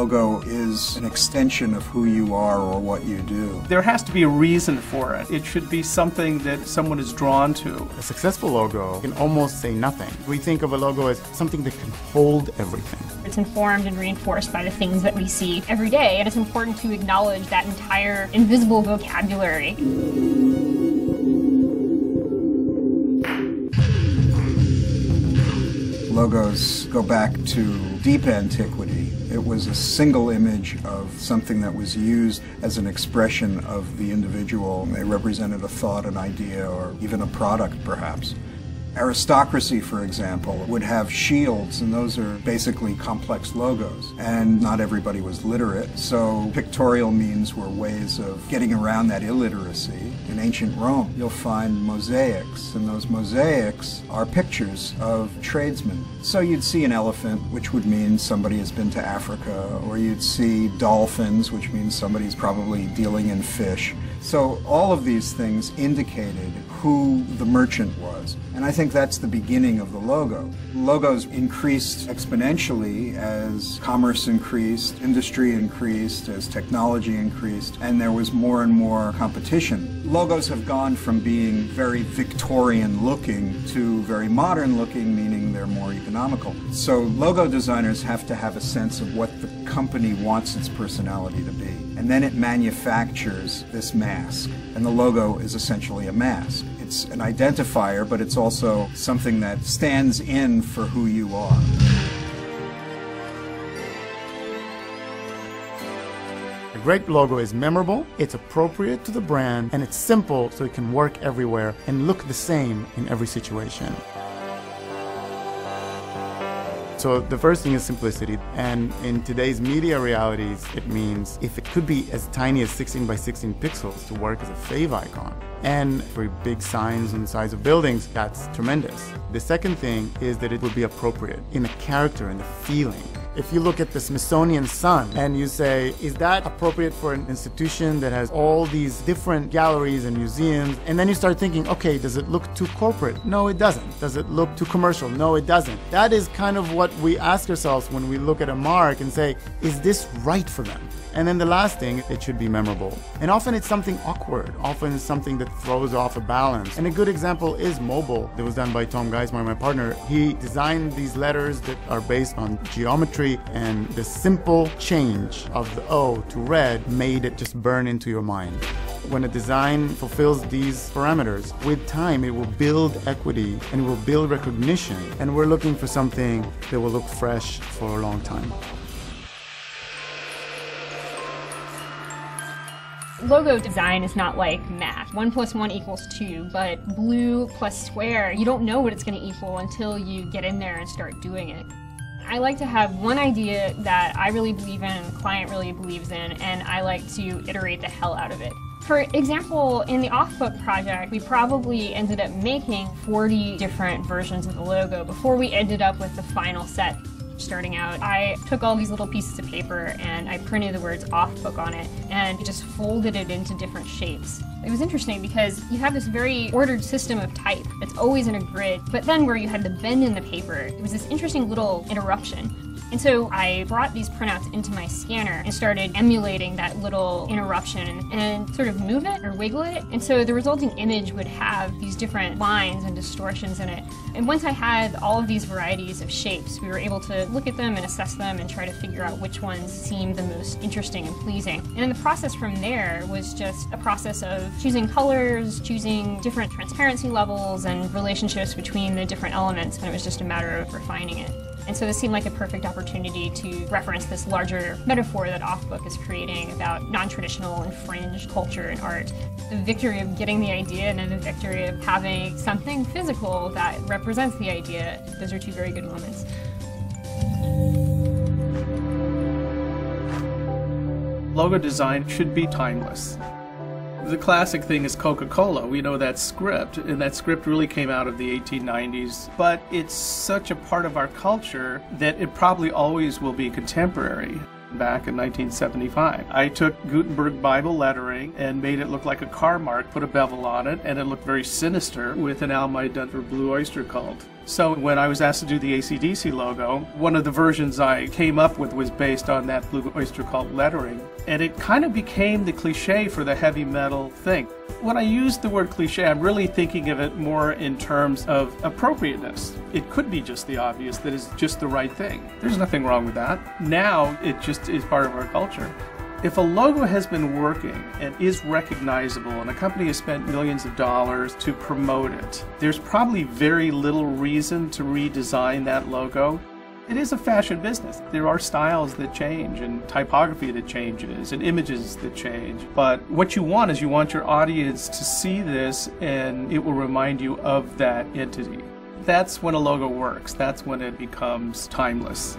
logo is an extension of who you are or what you do. There has to be a reason for it. It should be something that someone is drawn to. A successful logo can almost say nothing. We think of a logo as something that can hold everything. It's informed and reinforced by the things that we see every day, and it's important to acknowledge that entire invisible vocabulary. Logos go back to deep antiquity. It was a single image of something that was used as an expression of the individual. They represented a thought, an idea, or even a product, perhaps. Aristocracy, for example, would have shields, and those are basically complex logos. And not everybody was literate, so pictorial means were ways of getting around that illiteracy. In ancient Rome, you'll find mosaics, and those mosaics are pictures of tradesmen. So you'd see an elephant, which would mean somebody has been to Africa, or you'd see dolphins, which means somebody's probably dealing in fish. So all of these things indicated who the merchant was. And I think that's the beginning of the logo. Logos increased exponentially as commerce increased, industry increased, as technology increased, and there was more and more competition. Logos have gone from being very Victorian looking to very modern looking, meaning they're more economical. So logo designers have to have a sense of what the company wants its personality to be. And then it manufactures this mask. And the logo is essentially a mask. It's an identifier, but it's also something that stands in for who you are. A great logo is memorable, it's appropriate to the brand, and it's simple so it can work everywhere and look the same in every situation. So the first thing is simplicity, and in today's media realities, it means if it could be as tiny as 16 by 16 pixels to work as a fave icon. And for big signs on the sides of buildings, that's tremendous. The second thing is that it would be appropriate in the character and the feeling. If you look at the Smithsonian Sun and you say, is that appropriate for an institution that has all these different galleries and museums? And then you start thinking, okay, does it look too corporate? No, it doesn't. Does it look too commercial? No, it doesn't. That is kind of what we ask ourselves when we look at a mark and say, is this right for them? And then the last thing, it should be memorable. And often it's something awkward. Often it's something that throws off a balance. And a good example is Mobile. That was done by Tom Geismar, my partner. He designed these letters that are based on geometry, and the simple change of the O to red made it just burn into your mind. When a design fulfills these parameters, with time it will build equity and it will build recognition. And we're looking for something that will look fresh for a long time. Logo design is not like math. 1 + 1 = 2, but blue plus square, you don't know what it's going to equal until you get in there and start doing it. I like to have one idea that I really believe in and the client really believes in, and I like to iterate the hell out of it. For example, in the off-book project, we probably ended up making 40 different versions of the logo before we ended up with the final set. Starting out, I took all these little pieces of paper and I printed the words off book on it and just folded it into different shapes. It was interesting because you have this very ordered system of type that's always in a grid, but then where you had the bend in the paper, it was this interesting little interruption. And so I brought these printouts into my scanner and started emulating that little interruption and sort of move it or wiggle it. And so the resulting image would have these different lines and distortions in it. And once I had all of these varieties of shapes, we were able to look at them and assess them and try to figure out which ones seemed the most interesting and pleasing. And then the process from there was just a process of choosing colors, choosing different transparency levels and relationships between the different elements, and it was just a matter of refining it. And so this seemed like a perfect opportunity to reference this larger metaphor that Off-Book is creating about non-traditional and fringe culture and art. The victory of getting the idea and then the victory of having something physical that represents the idea, those are two very good moments. Logo design should be timeless. The classic thing is Coca-Cola. We know that script, and that script really came out of the 1890s, but it's such a part of our culture that it probably always will be contemporary. Back in 1975, I took Gutenberg Bible lettering and made it look like a car mark, put a bevel on it, and it looked very sinister with an album I'd done for Blue Oyster Cult. So when I was asked to do the AC/DC logo, one of the versions I came up with was based on that Blue Oyster Cult lettering. And it kind of became the cliche for the heavy metal thing. When I use the word cliche, I'm really thinking of it more in terms of appropriateness. It could be just the obvious that is just the right thing. There's nothing wrong with that. Now it just is part of our culture. If a logo has been working and is recognizable and a company has spent millions of dollars to promote it, there's probably very little reason to redesign that logo. It is a fashion business. There are styles that change and typography that changes and images that change. But what you want is you want your audience to see this and it will remind you of that entity. That's when a logo works. That's when it becomes timeless.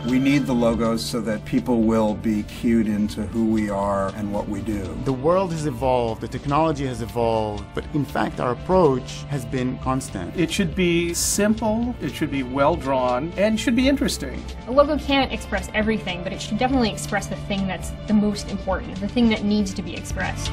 We need the logos so that people will be cued into who we are and what we do. The world has evolved, the technology has evolved, but in fact our approach has been constant. It should be simple, it should be well drawn, and should be interesting. A logo can't express everything, but it should definitely express the thing that's the most important, the thing that needs to be expressed.